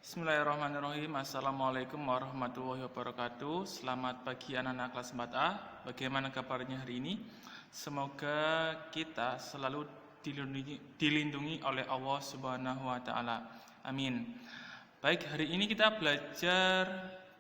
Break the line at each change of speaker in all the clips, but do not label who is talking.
Bismillahirrahmanirrahim. Assalamualaikum warahmatullahi wabarakatuh. Selamat pagi anak-anak kelas 4A. Bagaimana kabarnya hari ini? Semoga kita selalu dilindungi oleh Allah Subhanahu wa taala. Amin. Baik, hari ini kita belajar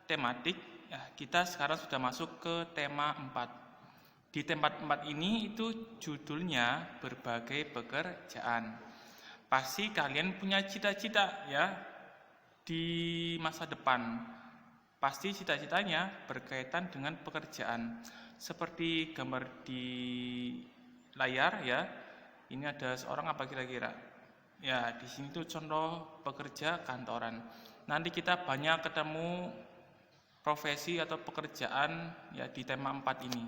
tematik. Ya, kita sekarang sudah masuk ke tema 4. Di tema 4 ini itu judulnya berbagai pekerjaan. Pasti kalian punya cita-cita ya di masa depan. Pasti cita-citanya berkaitan dengan pekerjaan. Seperti gambar di layar ya. Ini ada seorang apa kira-kira? Ya, di sini tuh contoh pekerja kantoran. Nanti kita banyak ketemu profesi atau pekerjaan ya di tema 4 ini.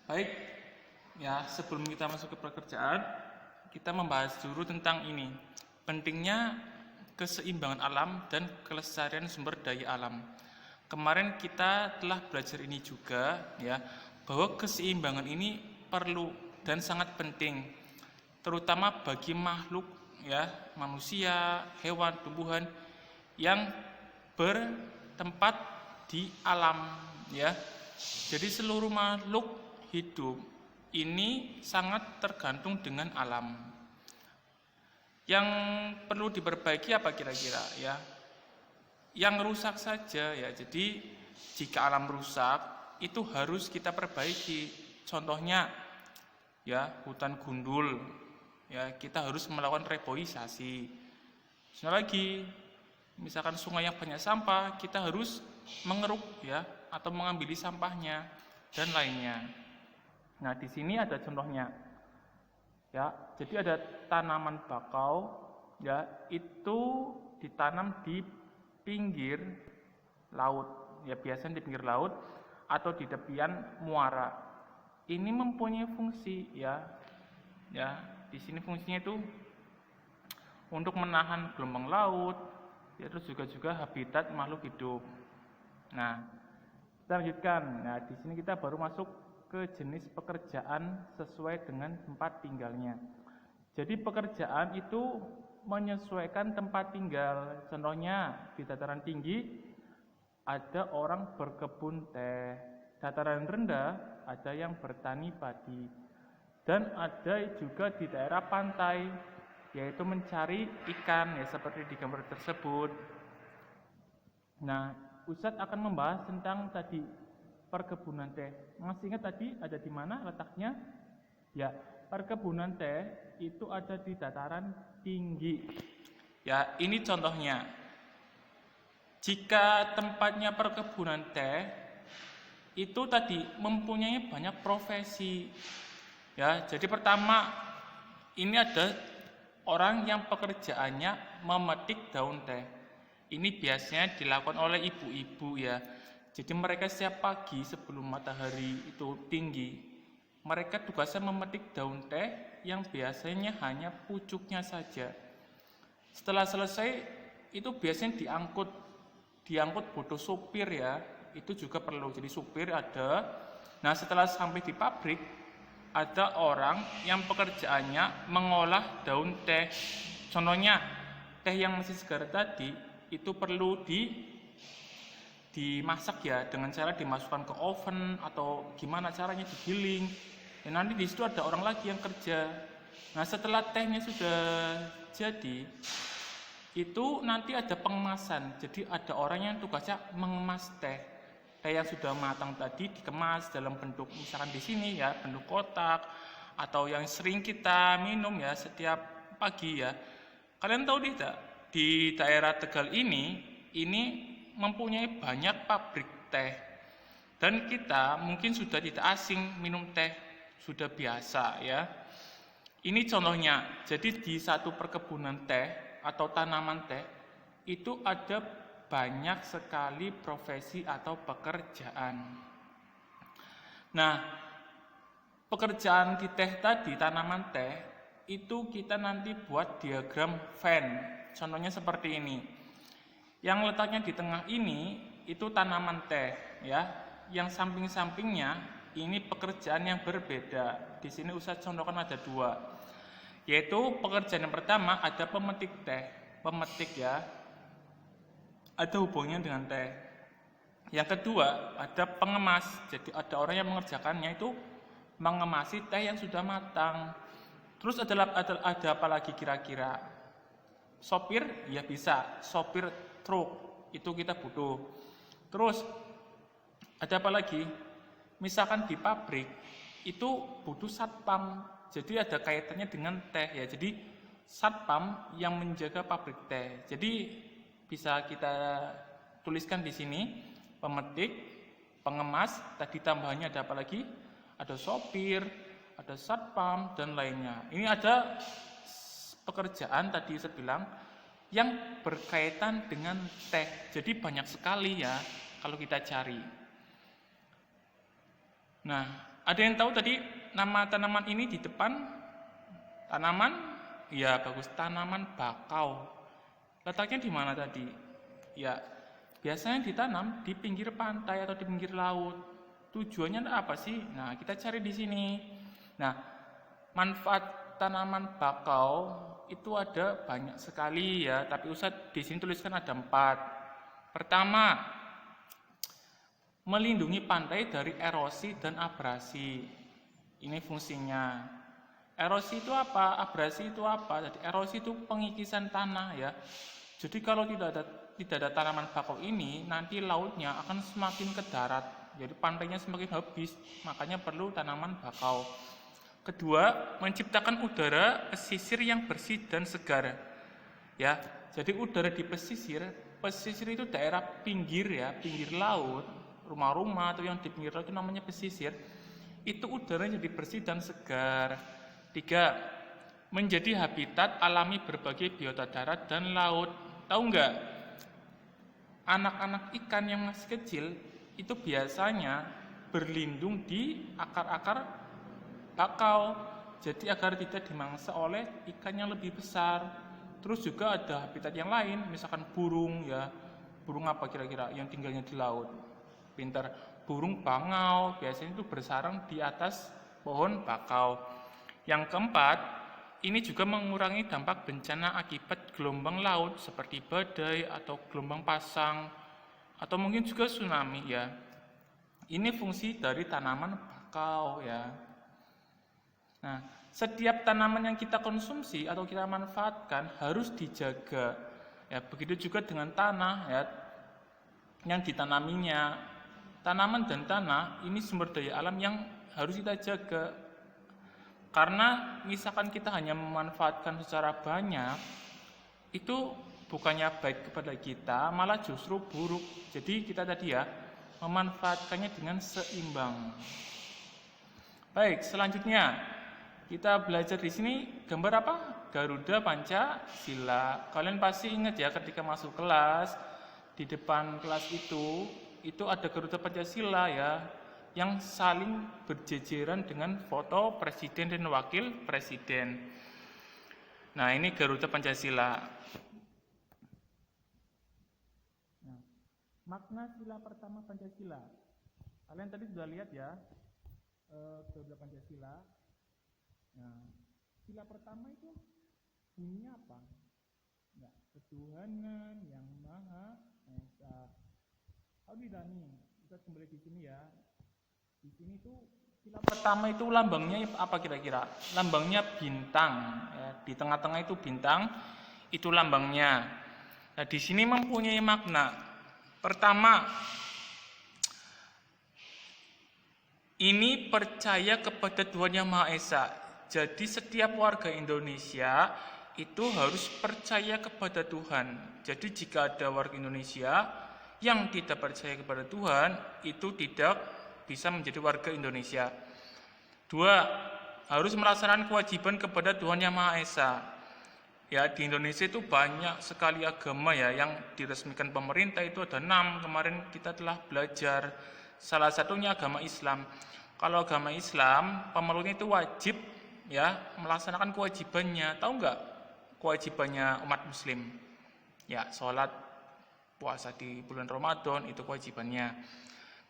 Baik, ya sebelum kita masuk ke pekerjaan, kita membahas dulu tentang ini. Pentingnya keseimbangan alam dan kelestarian sumber daya alam. Kemarin kita telah belajar ini juga ya, bahwa keseimbangan ini perlu dan sangat penting, terutama bagi makhluk ya, manusia, hewan, tumbuhan yang bertempat di alam ya. Jadi seluruh makhluk hidup ini sangat tergantung dengan alam. Yang perlu diperbaiki apa kira-kira ya? Yang rusak saja ya. Jadi jika alam rusak itu harus kita perbaiki. Contohnya ya hutan gundul ya, kita harus melakukan reboisasi. Misalnya lagi, misalkan sungai yang banyak sampah, kita harus mengeruk ya atau mengambil sampahnya dan lainnya. Nah, di sini ada contohnya. Ya, jadi ada tanaman bakau ya, itu ditanam di pinggir laut. Ya, biasanya di pinggir laut atau di tepian muara. Ini mempunyai fungsi ya. Ya, di sini fungsinya itu untuk menahan gelombang laut, ya, terus juga habitat makhluk hidup. Nah, kita lanjutkan. Nah, di sini kita baru masuk ke jenis pekerjaan sesuai dengan tempat tinggalnya. Jadi pekerjaan itu menyesuaikan tempat tinggal. Contohnya di dataran tinggi ada orang berkebun teh, dataran rendah ada yang bertani padi, dan ada juga di daerah pantai yaitu mencari ikan ya seperti di gambar tersebut. Nah, Ustadz akan membahas tentang tadi perkebunan teh. Masih ingat tadi ada di mana letaknya? Ya, perkebunan teh itu ada di dataran tinggi. Ya, ini contohnya. Jika tempatnya perkebunan teh itu tadi mempunyai banyak profesi. Ya, jadi pertama ini ada orang yang pekerjaannya memetik daun teh. Ini biasanya dilakukan oleh ibu-ibu ya. Jadi mereka setiap pagi sebelum matahari itu tinggi, mereka tugasnya memetik daun teh yang biasanya hanya pucuknya saja. Setelah selesai itu biasanya diangkut butuh supir ya, itu juga perlu. Jadi supir ada. Nah, setelah sampai di pabrik ada orang yang pekerjaannya mengolah daun teh. Contohnya teh yang masih segar tadi itu perlu dimasak ya, dengan cara dimasukkan ke oven atau gimana caranya digiling. Dan nanti di situ ada orang lagi yang kerja. Nah, setelah tehnya sudah jadi, itu nanti ada pengemasan. Jadi ada orang yang tugasnya mengemas teh. Teh yang sudah matang tadi dikemas dalam bentuk misalkan di sini ya, bentuk kotak atau yang sering kita minum ya setiap pagi ya. Kalian tahu tidak? Di daerah Tegal ini mempunyai banyak pabrik teh, dan kita mungkin sudah tidak asing minum teh, sudah biasa ya. Ini contohnya. Jadi di satu perkebunan teh atau tanaman teh itu ada banyak sekali profesi atau pekerjaan. Nah, pekerjaan di teh tadi, tanaman teh itu kita nanti buat diagram Venn. Contohnya seperti ini. Yang letaknya di tengah ini itu tanaman teh ya. Yang samping-sampingnya ini pekerjaan yang berbeda. Di sini Ustadz contohkan ada dua. Yaitu pekerjaan yang pertama ada pemetik teh. pemetik ya, ada hubungannya dengan teh. Yang kedua, ada pengemas. Jadi ada orang yang mengerjakannya itu mengemasi teh yang sudah matang. Terus ada apa lagi kira-kira? Sopir, ya bisa. Sopir truk, itu kita butuh. Terus ada apa lagi? Misalkan di pabrik, itu butuh satpam. Jadi ada kaitannya dengan teh ya. Jadi satpam yang menjaga pabrik teh. Jadi bisa kita tuliskan di sini, pemetik, pengemas, tadi tambahannya ada apa lagi? Ada sopir, ada satpam, dan lainnya. Ini ada pekerjaan tadi saya bilang yang berkaitan dengan teh. Jadi banyak sekali ya kalau kita cari. Nah, ada yang tahu tadi nama tanaman ini di depan? Tanaman, ya bagus, tanaman bakau. Letaknya di mana tadi? Ya, biasanya ditanam di pinggir pantai atau di pinggir laut. Tujuannya apa sih? Nah, kita cari di sini. Nah, manfaat tanaman bakau itu ada banyak sekali ya, tapi Ustadz di sini tuliskan ada 4. Pertama, melindungi pantai dari erosi dan abrasi. Ini fungsinya. Erosi itu apa? Abrasi itu apa? Jadi erosi itu pengikisan tanah ya. Jadi kalau tidak ada tanaman bakau ini, nanti lautnya akan semakin ke darat. Jadi pantainya semakin habis, makanya perlu tanaman bakau. Kedua, menciptakan udara pesisir yang bersih dan segar. Ya, jadi udara di pesisir itu daerah pinggir ya, pinggir laut, rumah-rumah atau yang di pinggir laut itu namanya pesisir. Itu udaranya jadi bersih dan segar. 3, menjadi habitat alami berbagai biota darat dan laut. Tahu nggak? Anak-anak ikan yang masih kecil itu biasanya berlindung di akar-akar bakau, jadi agar tidak dimangsa oleh ikan yang lebih besar. Terus juga ada habitat yang lain, misalkan burung ya. Burung apa kira-kira yang tinggalnya di laut? Pintar. Burung bangau biasanya itu bersarang di atas pohon bakau. Yang keempat, ini juga mengurangi dampak bencana akibat gelombang laut seperti badai atau gelombang pasang atau mungkin juga tsunami ya. Ini fungsi dari tanaman bakau ya. Nah, setiap tanaman yang kita konsumsi atau kita manfaatkan harus dijaga. Ya, begitu juga dengan tanah ya, yang ditanaminya. Tanaman dan tanah ini sumber daya alam yang harus kita jaga. Karena misalkan kita hanya memanfaatkan secara banyak, itu bukannya baik kepada kita, malah justru buruk. Jadi kita tadi ya, memanfaatkannya dengan seimbang. Baik, selanjutnya kita belajar di sini gambar apa? Garuda Pancasila. Kalian pasti ingat ya ketika masuk kelas, di depan kelas itu ada Garuda Pancasila ya, yang saling berjejeran dengan foto presiden dan wakil presiden. Nah, ini Garuda Pancasila. Nah, makna sila pertama Pancasila. Kalian tadi sudah lihat ya, Garuda Pancasila. Nah, sila pertama itu bunyinya apa? Ya, ketuhanan yang maha esa. Tahu tidak nih? Kita kembali di sini ya. Di sini tuh sila pertama itu lambangnya apa kira-kira? Lambangnya bintang. Ya, di tengah-tengah itu bintang, itu lambangnya. Nah, di sini mempunyai makna. Pertama, ini percaya kepada Tuhan Yang Maha Esa. Jadi setiap warga Indonesia itu harus percaya kepada Tuhan. Jadi jika ada warga Indonesia yang tidak percaya kepada Tuhan, itu tidak bisa menjadi warga Indonesia. 2, harus melaksanakan kewajiban kepada Tuhan Yang Maha Esa. Ya, di Indonesia itu banyak sekali agama ya yang diresmikan pemerintah, itu ada 6. Kemarin kita telah belajar. Salah satunya agama Islam. Kalau agama Islam, pemeluknya itu wajib ya melaksanakan kewajibannya. Tahu nggak kewajibannya umat muslim? Ya, sholat, puasa di bulan Ramadan itu kewajibannya.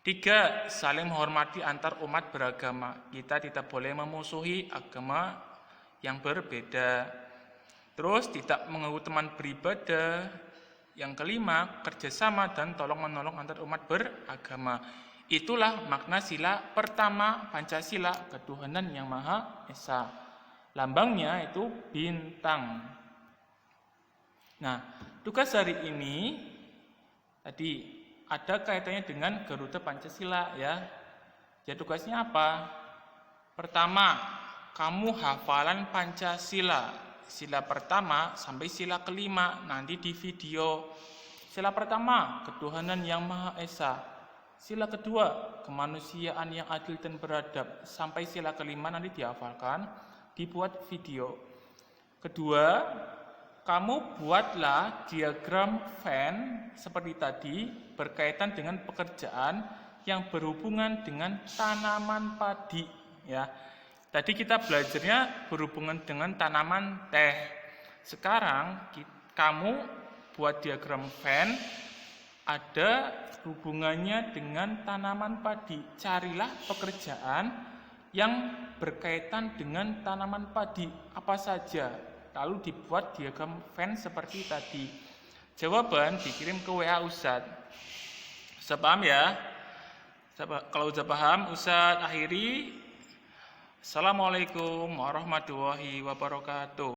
3, saling menghormati antar umat beragama. Kita tidak boleh memusuhi agama yang berbeda. Terus tidak mengganggu teman beribadah. Yang kelima, kerjasama dan tolong-menolong antar umat beragama. Itulah makna sila pertama Pancasila, ketuhanan yang Maha Esa. Lambangnya itu bintang. Nah, tugas hari ini tadi ada kaitannya dengan Garuda Pancasila ya. Ya tugasnya apa? Pertama, kamu hafalan Pancasila. Sila pertama sampai sila kelima nanti di video. Sila pertama, ketuhanan yang Maha Esa. Sila kedua, kemanusiaan yang adil dan beradab. Sampai sila kelima nanti dihafalkan, dibuat video. Kedua, kamu buatlah diagram Venn seperti tadi berkaitan dengan pekerjaan yang berhubungan dengan tanaman padi ya. Tadi kita belajarnya berhubungan dengan tanaman teh. Sekarang kamu buat diagram Venn ada hubungannya dengan tanaman padi. Carilah pekerjaan yang berkaitan dengan tanaman padi apa saja. Lalu dibuat diagram Venn seperti tadi. Jawaban dikirim ke WA Ustadz. Sudah paham ya? Kalau sudah paham, Ustadz akhiri. Assalamualaikum warahmatullahi wabarakatuh.